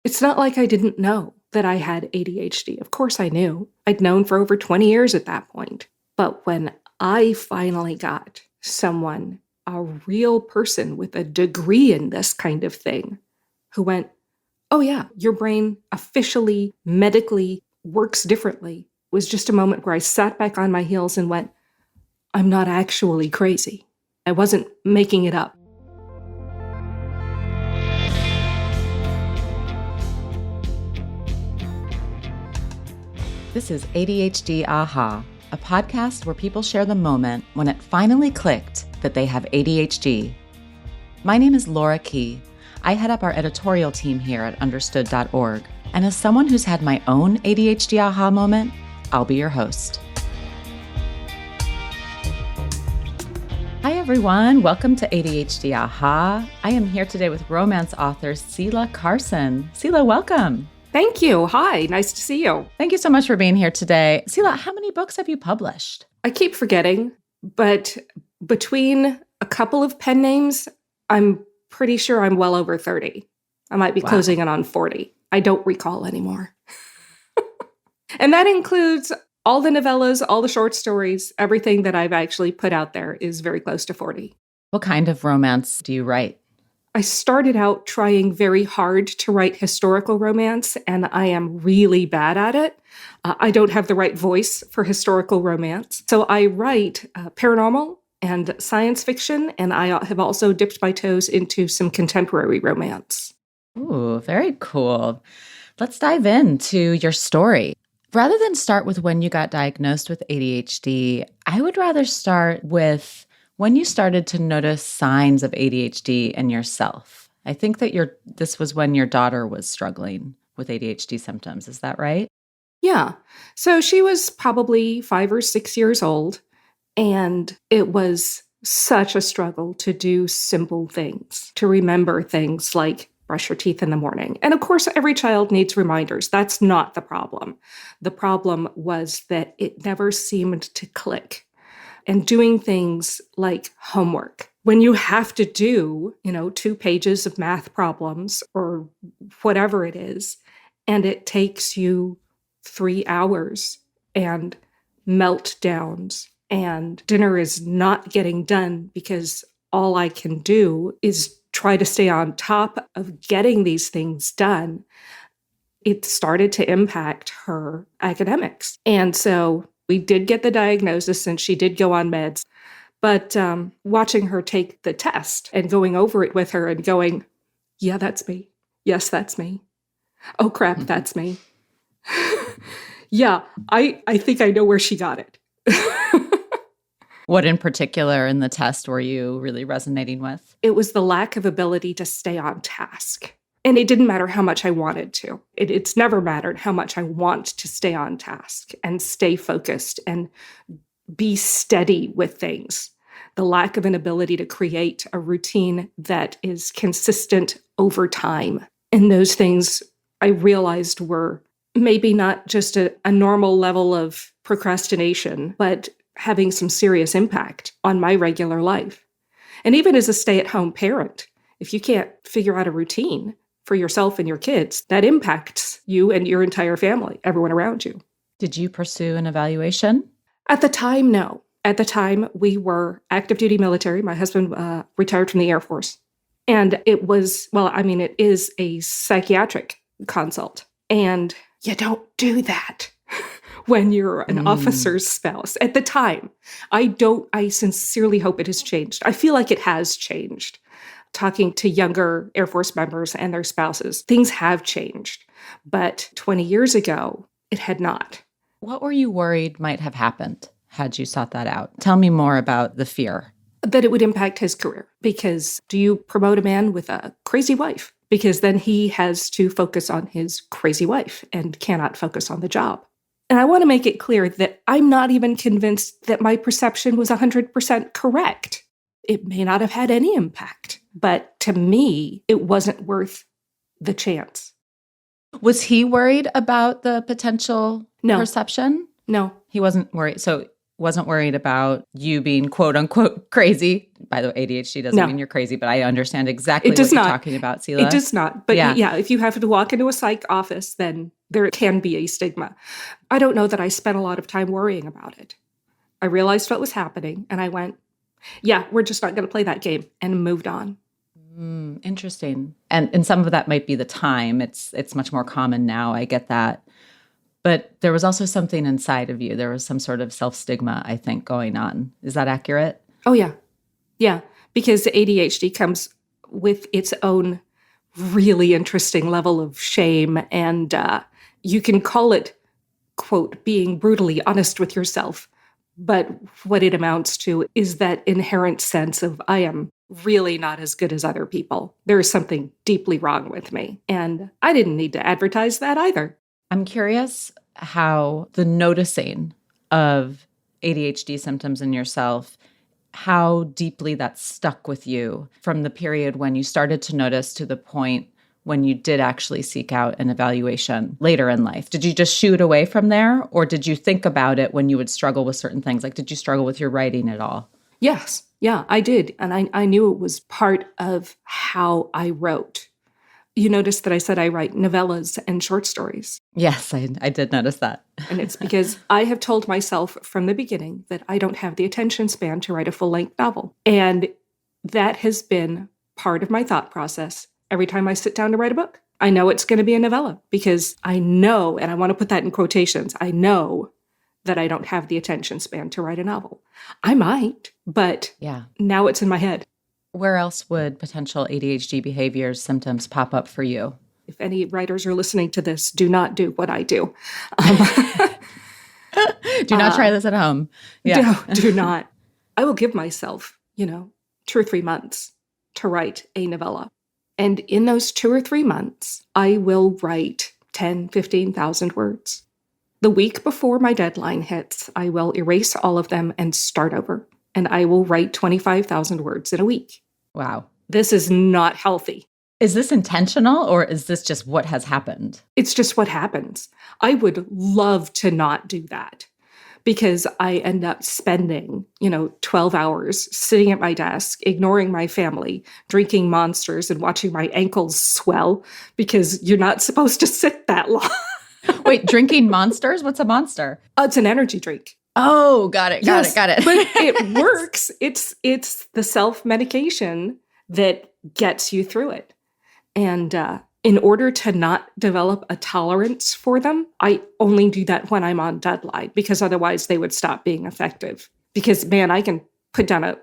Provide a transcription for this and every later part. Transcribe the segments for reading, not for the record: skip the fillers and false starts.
It's not like I didn't know that I had ADHD. Of course I knew. I'd known for over 20 years at that point. But when I finally got someone, a real person with a degree in this kind of thing, who went, oh yeah, your brain officially, medically works differently, was just a moment where I sat back on my heels and went, I'm not actually crazy. I wasn't making it up. This is ADHD Aha, a podcast where people share the moment when it finally clicked that they have ADHD. My name is Laura Key. I head up our editorial team here at understood.org. And as someone who's had my own ADHD Aha moment, I'll be your host. Hi, everyone. Welcome to ADHD Aha. I am here today with romance author Sela Carsen. Sela, welcome. Thank you. Hi, nice to see you. Thank you so much for being here today. Sela, how many books have you published? I keep forgetting, but between a couple of pen names, I'm pretty sure I'm well over 30. I might be closing in on 40. I don't recall anymore. And that includes all the novellas, all the short stories, everything that I've actually put out there is very close to 40. What kind of romance do you write? I started out trying very hard to write historical romance, and I am really bad at it. I don't have the right voice for historical romance. So I write paranormal and science fiction, and I have also dipped my toes into some contemporary romance. Ooh, very cool. Let's dive into your story. Rather than start with when you got diagnosed with ADHD, I would rather start with when you started to notice signs of ADHD in yourself. I think that this was when your daughter was struggling with ADHD symptoms. Is that right? Yeah. So she was probably 5 or 6 years old, and it was such a struggle to do simple things, to remember things like brush your teeth in the morning. And of course, every child needs reminders. That's not the problem. The problem was that it never seemed to click. And doing things like homework. When you have to do, 2 pages of math problems or whatever it is, and it takes you 3 hours and meltdowns, and dinner is not getting done because all I can do is try to stay on top of getting these things done, it started to impact her academics. And so we did get the diagnosis and she did go on meds, but watching her take the test and going over it with her and going, yeah, that's me. Yes, that's me. Oh, crap, that's me. Yeah, I think I know where she got it. What in particular in the test were you really resonating with? It was the lack of ability to stay on task. And it didn't matter how much I wanted to. It's never mattered how much I want to stay on task and stay focused and be steady with things. The lack of an ability to create a routine that is consistent over time. And those things I realized were maybe not just a normal level of procrastination, but having some serious impact on my regular life. And even as a stay-at-home parent, if you can't figure out a routine for yourself and your kids, that impacts you and your entire family, everyone around you. Did you pursue an evaluation? At the time, no. At the time, we were active duty military. My husband retired from the Air Force. And it is a psychiatric consult. And you don't do that when you're an officer's spouse. At the time, I sincerely hope it has changed. I feel like it has changed. Talking to younger Air Force members and their spouses, things have changed. But 20 years ago, it had not. What were you worried might have happened had you sought that out? Tell me more about the fear. That it would impact his career. Because do you promote a man with a crazy wife? Because then he has to focus on his crazy wife and cannot focus on the job. And I want to make it clear that I'm not even convinced that my perception was 100% correct. It may not have had any impact. But to me, it wasn't worth the chance. Was he worried about the potential perception? No. He wasn't worried. So wasn't worried about you being quote unquote crazy. By the way, ADHD doesn't No. mean you're crazy, but I understand exactly It does what you're not. talking about, It Sela. does not. But Yeah. yeah, if you have to walk into a psych office, then there can be a stigma. I don't know that I spent a lot of time worrying about it. I realized what was happening and I went, yeah, we're just not going to play that game, and moved on. Interesting. And some of that might be the time. It's much more common now. I get that. But there was also something inside of you. There was some sort of self-stigma, I think, going on. Is that accurate? Oh, yeah. Yeah. Because ADHD comes with its own really interesting level of shame. And you can call it, quote, being brutally honest with yourself. But what it amounts to is that inherent sense of I am really not as good as other people. There is something deeply wrong with me. And I didn't need to advertise that either. I'm curious how the noticing of ADHD symptoms in yourself, how deeply that stuck with you from the period when you started to notice to the point when you did actually seek out an evaluation later in life. Did you just shoo it away from there? Or did you think about it when you would struggle with certain things? Like, did you struggle with your writing at all? Yes. Yeah, I did. And I knew it was part of how I wrote. You noticed that I said I write novellas and short stories. Yes, I did notice that. And it's because I have told myself from the beginning that I don't have the attention span to write a full-length novel. And that has been part of my thought process every time I sit down to write a book. I know it's going to be a novella because I know, and I want to put that in quotations, I know that I don't have the attention span to write a novel. I might, but now it's in my head. Where else would potential ADHD behaviors, symptoms pop up for you? If any writers are listening to this, do not do what I do. Do not try this at home. Yeah. Do not. I will give myself, 2 or 3 months to write a novella. And in those 2 or 3 months, I will write 10, 15,000 words. The week before my deadline hits, I will erase all of them and start over. And I will write 25,000 words in a week. Wow. This is not healthy. Is this intentional or is this just what has happened? It's just what happens. I would love to not do that because I end up spending, 12 hours sitting at my desk, ignoring my family, drinking Monsters and watching my ankles swell because you're not supposed to sit that long. Wait, drinking Monsters? What's a Monster? It's an energy drink. Oh, got it. Yes, Got it. But it works. It's the self-medication that gets you through it. And in order to not develop a tolerance for them, I only do that when I'm on deadline because otherwise they would stop being effective. Because, man, I can put down a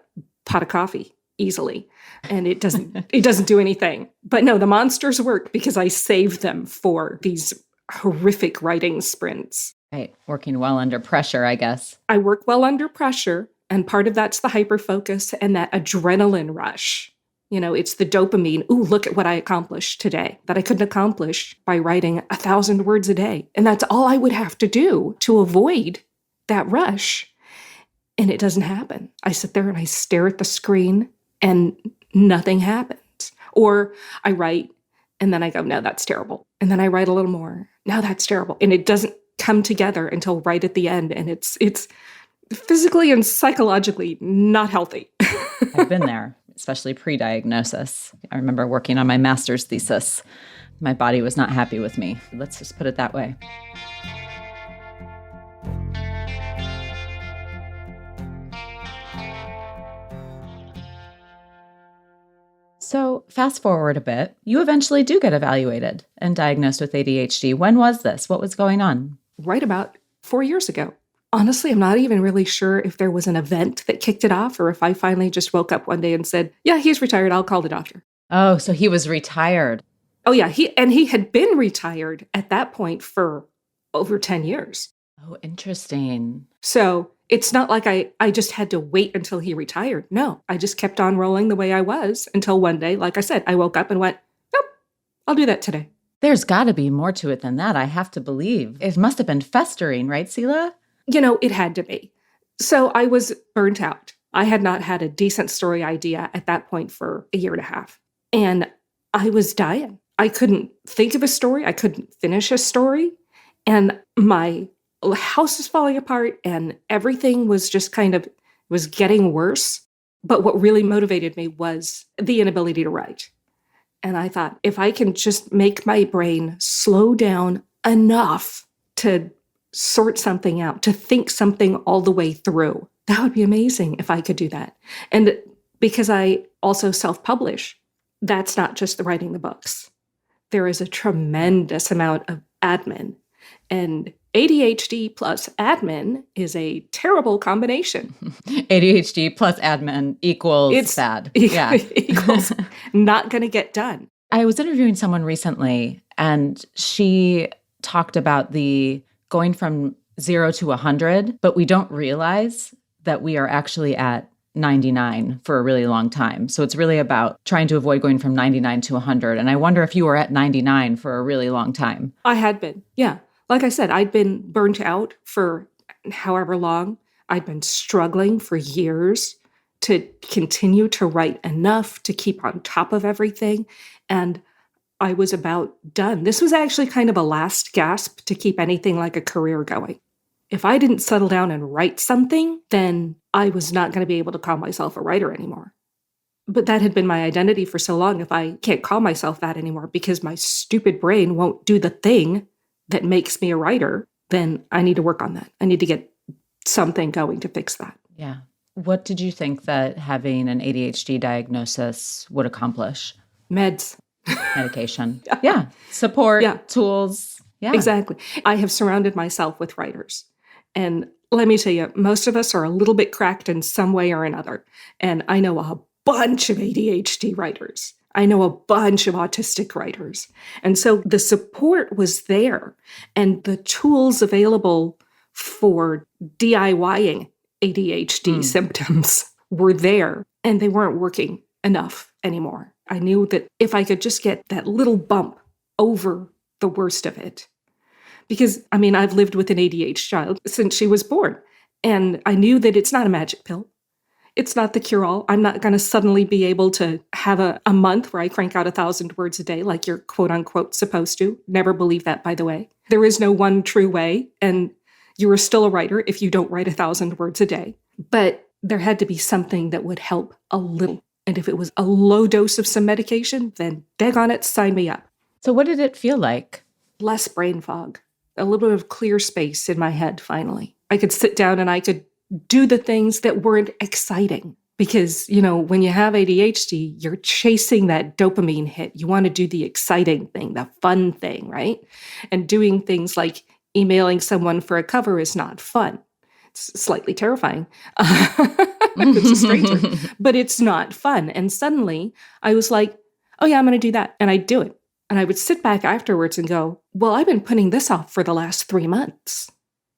pot of coffee easily and it doesn't do anything. But no, the Monsters work because I save them for these horrific writing sprints. Right. Working well under pressure, I guess. I work well under pressure, and part of that's the hyperfocus and that adrenaline rush. It's the dopamine. Ooh, look at what I accomplished today that I couldn't accomplish by writing 1,000 words a day. And that's all I would have to do to avoid that rush. And it doesn't happen. I sit there and I stare at the screen and nothing happens. Or I write and then I go, no, that's terrible. And then I write a little more. No, that's terrible. And it doesn't come together until right at the end. And it's physically and psychologically not healthy. I've been there, especially pre-diagnosis. I remember working on my master's thesis. My body was not happy with me. Let's just put it that way. So fast forward a bit, you eventually do get evaluated and diagnosed with ADHD. When was this? What was going on? Right about 4 years ago. Honestly, I'm not even really sure if there was an event that kicked it off or if I finally just woke up one day and said, yeah, he's retired. I'll call the doctor. Oh, so he was retired. Oh, yeah. He had been retired at that point for over 10 years. Oh, interesting. So it's not like I just had to wait until he retired. No, I just kept on rolling the way I was until one day, like I said, I woke up and went, nope, I'll do that today. There's got to be more to it than that, I have to believe. It must have been festering, right, Sela? It had to be. So I was burnt out. I had not had a decent story idea at that point for a year and a half. And I was dying. I couldn't think of a story. I couldn't finish a story. And my the house is falling apart and everything was just was getting worse. But what really motivated me was the inability to write. And I thought, if I can just make my brain slow down enough to sort something out, to think something all the way through, that would be amazing if I could do that. And because I also self-publish, that's not just the writing the books. There is a tremendous amount of admin. And ADHD plus admin is a terrible combination. ADHD plus admin equals bad. Yeah. Equals not going to get done. I was interviewing someone recently, and she talked about the going from 0 to 100, but we don't realize that we are actually at 99 for a really long time. So it's really about trying to avoid going from 99 to 100. And I wonder if you were at 99 for a really long time. I had been, yeah. Like I said, I'd been burnt out for however long. I'd been struggling for years to continue to write enough to keep on top of everything. And I was about done. This was actually kind of a last gasp to keep anything like a career going. If I didn't settle down and write something, then I was not going to be able to call myself a writer anymore. But that had been my identity for so long. If I can't call myself that anymore because my stupid brain won't do the thing that makes me a writer, then I need to work on that. I need to get something going to fix that. Yeah. What did you think that having an ADHD diagnosis would accomplish? Meds. Medication. Yeah. Support, tools. Yeah. Exactly. I have surrounded myself with writers. And let me tell you, most of us are a little bit cracked in some way or another. And I know a bunch of ADHD writers. I know a bunch of autistic writers. And so the support was there, and the tools available for DIYing ADHD symptoms were there, and they weren't working enough anymore. I knew that if I could just get that little bump over the worst of it, because, I mean, I've lived with an ADHD child since she was born, and I knew that it's not a magic pill. It's not the cure-all. I'm not going to suddenly be able to have a month where I crank out 1,000 words a day like you're quote-unquote supposed to. Never believe that, by the way. There is no one true way, and you are still a writer if you don't write 1,000 words a day. But there had to be something that would help a little. And if it was a low dose of some medication, then daggone it, sign me up. So what did it feel like? Less brain fog. A little bit of clear space in my head, finally. I could sit down and I could do the things that weren't exciting. Because, you know, when you have ADHD, you're chasing that dopamine hit. You want to do the exciting thing, the fun thing, right? And doing things like emailing someone for a cover is not fun. It's slightly terrifying. It's a stranger, but it's not fun. And suddenly I was like, oh yeah, I'm going to do that. And I'd do it. And I would sit back afterwards and go, well, I've been putting this off for the last 3 months.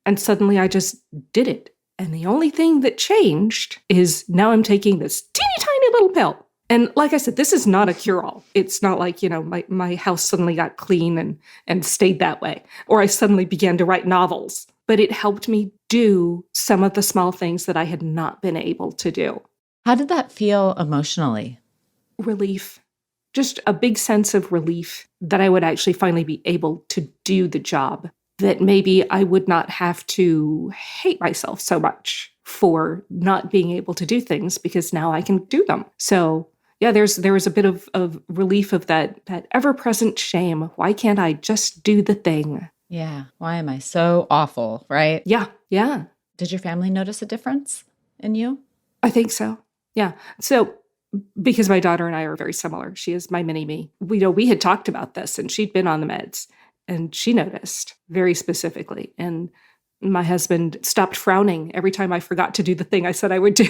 And suddenly I just did it. And the only thing that changed is now I'm taking this teeny tiny little pill. And like I said, this is not a cure-all. It's not like, you know, my house suddenly got clean and stayed that way. Or I suddenly began to write novels. But it helped me do some of the small things that I had not been able to do. How did that feel emotionally? Relief. Just a big sense of relief that I would actually finally be able to do the job. That maybe I would not have to hate myself so much for not being able to do things because now I can do them. So yeah, there was a bit of relief of that ever-present shame. Why can't I just do the thing? Yeah. Why am I so awful, right? Yeah. Yeah. Did your family notice a difference in you? I think so. Yeah. So because my daughter and I are very similar. She is my mini-me. We had talked about this and she'd been on the meds and she noticed very specifically. And my husband stopped frowning every time I forgot to do the thing I said I would do.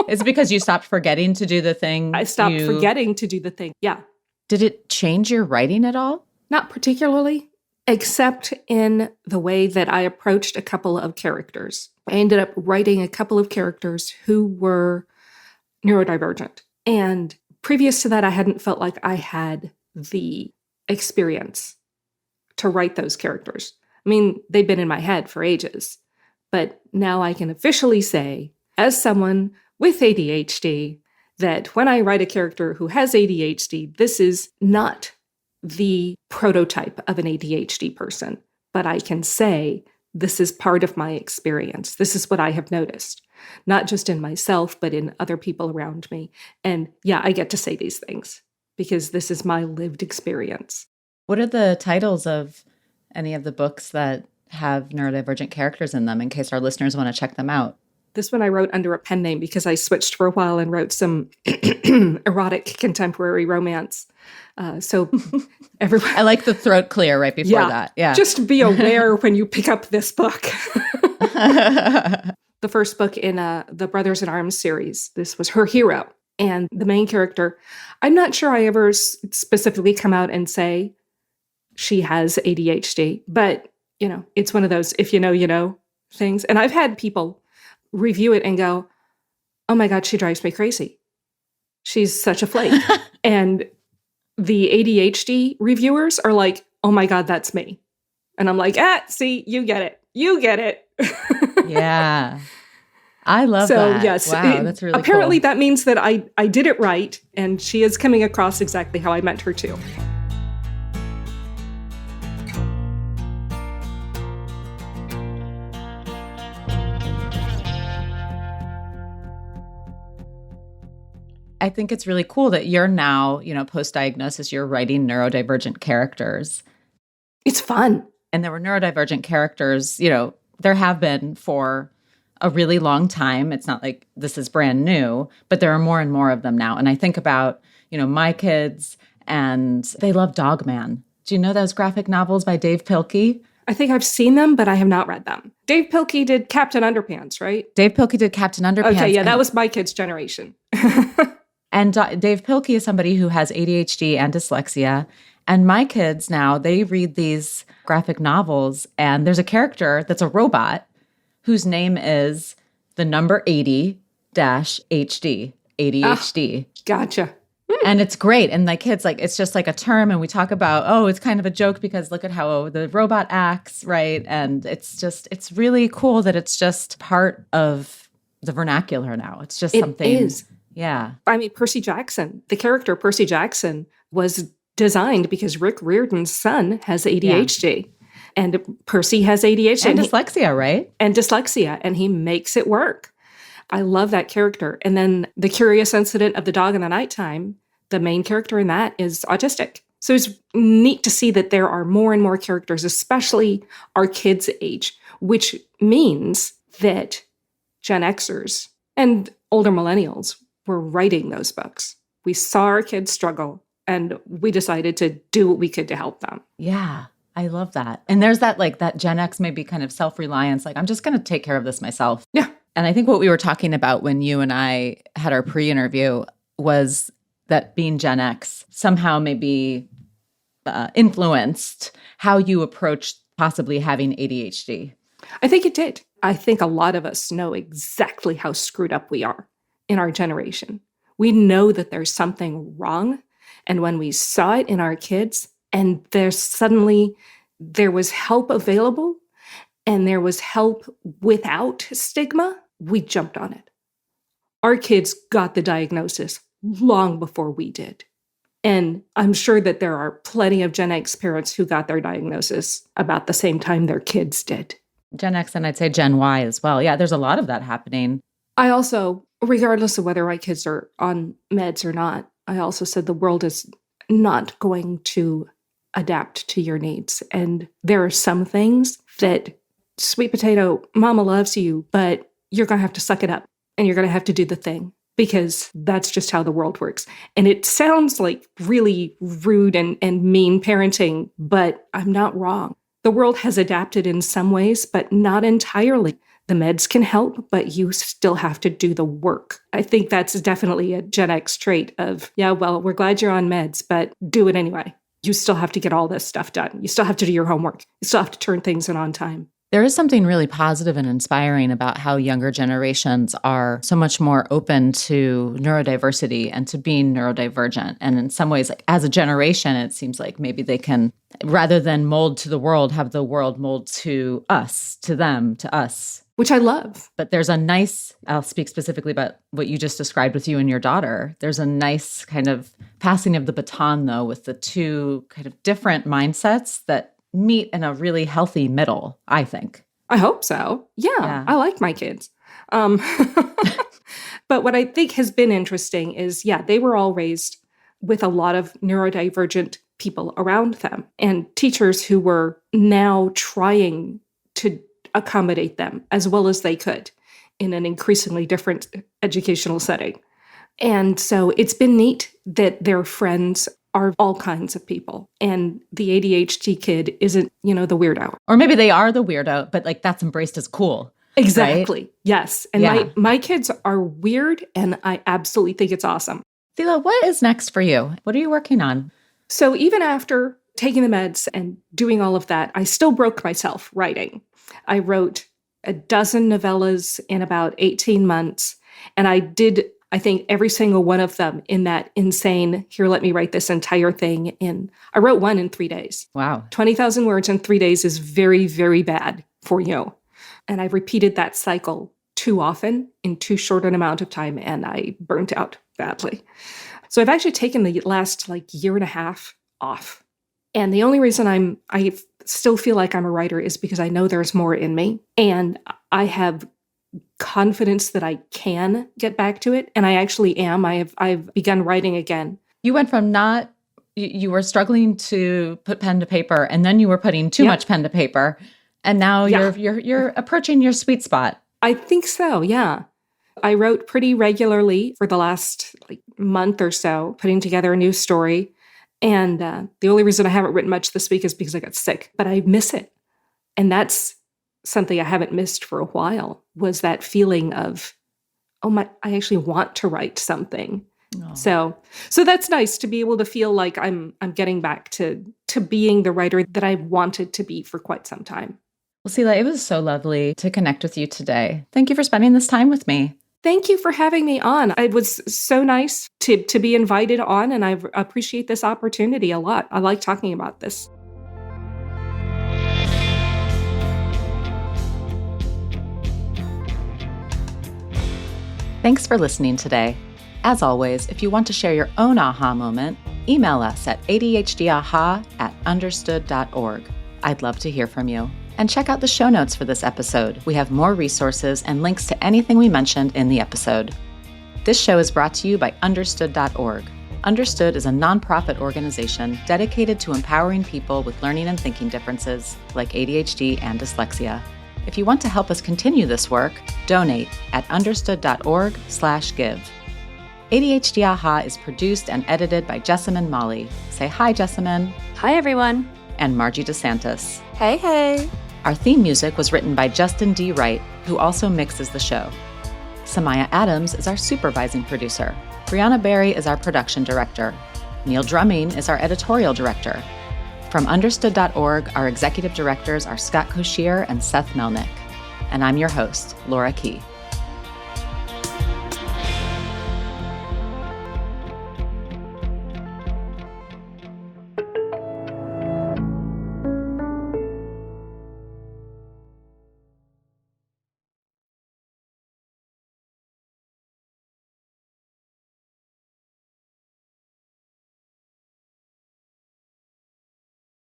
Is it because you stopped forgetting to do the thing? I stopped forgetting to do the thing. Yeah. Did it change your writing at all? Not particularly, except in the way that I approached a couple of characters. I ended up writing a couple of characters who were neurodivergent. And previous to that, I hadn't felt like I had the experience to write those characters. I mean, they've been in my head for ages, but now I can officially say, as someone with ADHD, that when I write a character who has ADHD, this is not the prototype of an ADHD person, but I can say This is part of my experience. This is what I have noticed, not just in myself, but in other people around me. And yeah, I get to say these things because this is my lived experience. What are the titles of any of the books that have neurodivergent characters in them in case our listeners want to check them out? This one I wrote under a pen name because I switched for a while and wrote some erotic contemporary romance. So everyone, I like the throat clear right before that. Yeah. Just be aware when you pick up this book. The first book in the Brothers in Arms series, this was her hero. And the main character, I'm not sure I ever specifically come out and say she has ADHD, but, it's one of those if you know things. And I've had people review it and go, oh my God, she drives me crazy. She's such a flake. And the ADHD reviewers are like, oh my God, that's me. And I'm like, see, you get it. You get it. Yeah. I love that. So yes, wow, that's really apparently cool. That means that I did it right. And she is coming across exactly how I meant her to. I think it's really cool that you're now, post-diagnosis, you're writing neurodivergent characters. It's fun. And there were neurodivergent characters, there have been for a really long time. It's not like this is brand new, but there are more and more of them now. And I think about, my kids, and they love Dogman. Do you know those graphic novels by Dave Pilkey? I think I've seen them, but I have not read them. Dave Pilkey did Captain Underpants, right? Dave Pilkey did Captain Underpants. Okay, yeah, that was my kids' generation. And Dave Pilkey is somebody who has ADHD and dyslexia. And my kids now, they read these graphic novels, and there's a character that's a robot whose name is the number 80-HD, ADHD. Gotcha. And it's great. And my kids, it's just like a term. And we talk about, it's kind of a joke because look at how the robot acts, right? And it's really cool that it's just part of the vernacular now. It's just something. It is. Yeah. I mean, Percy Jackson, the character Percy Jackson was designed because Rick Riordan's son has ADHD. Yeah. And Percy has ADHD. And dyslexia, right? And dyslexia. And he makes it work. I love that character. And then the Curious Incident of the Dog in the Nighttime, the main character in that is autistic. So it's neat to see that there are more and more characters, especially our kids' age, which means that Gen Xers and older millennials were writing those books. We saw our kids struggle, and we decided to do what we could to help them. Yeah, I love that. And there's that that Gen X maybe kind of self-reliance, I'm just going to take care of this myself. Yeah. And I think what we were talking about when you and I had our pre-interview was that being Gen X somehow maybe influenced how you approached possibly having ADHD. I think it did. I think a lot of us know exactly how screwed up we are in our generation. We know that there's something wrong. And when we saw it in our kids, and there was help available, and there was help without stigma, we jumped on it. Our kids got the diagnosis long before we did. And I'm sure that there are plenty of Gen X parents who got their diagnosis about the same time their kids did. Gen X, and I'd say Gen Y as well. Yeah, there's a lot of that happening. I also, regardless of whether my kids are on meds or not, I also said the world is not going to adapt to your needs. And there are some things that, sweet potato, mama loves you, but you're going to have to suck it up and you're going to have to do the thing because that's just how the world works. And it sounds like really rude and mean parenting, but I'm not wrong. The world has adapted in some ways, but not entirely. The meds can help, but you still have to do the work. I think that's definitely a Gen X trait of, yeah, well, we're glad you're on meds, but do it anyway. You still have to get all this stuff done. You still have to do your homework. You still have to turn things in on time. There is something really positive and inspiring about how younger generations are so much more open to neurodiversity and to being neurodivergent. And in some ways, as a generation, it seems like maybe they can, rather than mold to the world, have the world mold to us, to them, to us. Which I love. But there's a nice, I'll speak specifically about what you just described with you and your daughter. There's a nice kind of passing of the baton, though, with the two kind of different mindsets that meet in a really healthy middle, I think. I hope so. Yeah. I like my kids. But what I think has been interesting is, they were all raised with a lot of neurodivergent people around them and teachers who were now trying to accommodate them as well as they could in an increasingly different educational setting. And so it's been neat that their friends are all kinds of people. And the ADHD kid isn't, the weirdo. Or maybe they are the weirdo, but like that's embraced as cool. Exactly. Right? Yes. And my kids are weird, and I absolutely think it's awesome. Sela, what is next for you? What are you working on? So even after taking the meds and doing all of that, I still broke myself writing. I wrote a dozen novellas in about 18 months, and I did, I think, every single one of them in that insane, here, let me write this entire thing I wrote one in 3 days. Wow. 20,000 words in 3 days is very, very bad for you. And I repeated that cycle too often in too short an amount of time, and I burnt out badly. So I've actually taken the last year and a half off. And the only reason I still feel like I'm a writer is because I know there's more in me, and I have confidence that I can get back to it. And I actually am. I've begun writing again. You went from you were struggling to put pen to paper, and then you were putting too much pen to paper. And now you're approaching your sweet spot. I think so. Yeah. I wrote pretty regularly for the last month or so, putting together a new story. And the only reason I haven't written much this week is because I got sick, but I miss it. And that's something I haven't missed for a while, was that feeling of, I actually want to write something. Oh. So that's nice to be able to feel like I'm getting back to being the writer that I wanted to be for quite some time. Well, Sela, it was so lovely to connect with you today. Thank you for spending this time with me. Thank you for having me on. It was so nice to be invited on, and I appreciate this opportunity a lot. I like talking about this. Thanks for listening today. As always, if you want to share your own aha moment, email us at adhdaha@understood.org. I'd love to hear from you. And check out the show notes for this episode. We have more resources and links to anything we mentioned in the episode. This show is brought to you by understood.org. Understood is a nonprofit organization dedicated to empowering people with learning and thinking differences like ADHD and dyslexia. If you want to help us continue this work, donate at understood.org/give. ADHD Aha is produced and edited by Jessamine Molly. Say hi, Jessamine. Hi, everyone. And Margie DeSantis. Hey, hey. Our theme music was written by Justin D. Wright, who also mixes the show. Samaya Adams is our supervising producer. Brianna Berry is our production director. Neil Drumming is our editorial director. From understood.org, our executive directors are Scott Koshier and Seth Melnick. And I'm your host, Laura Key.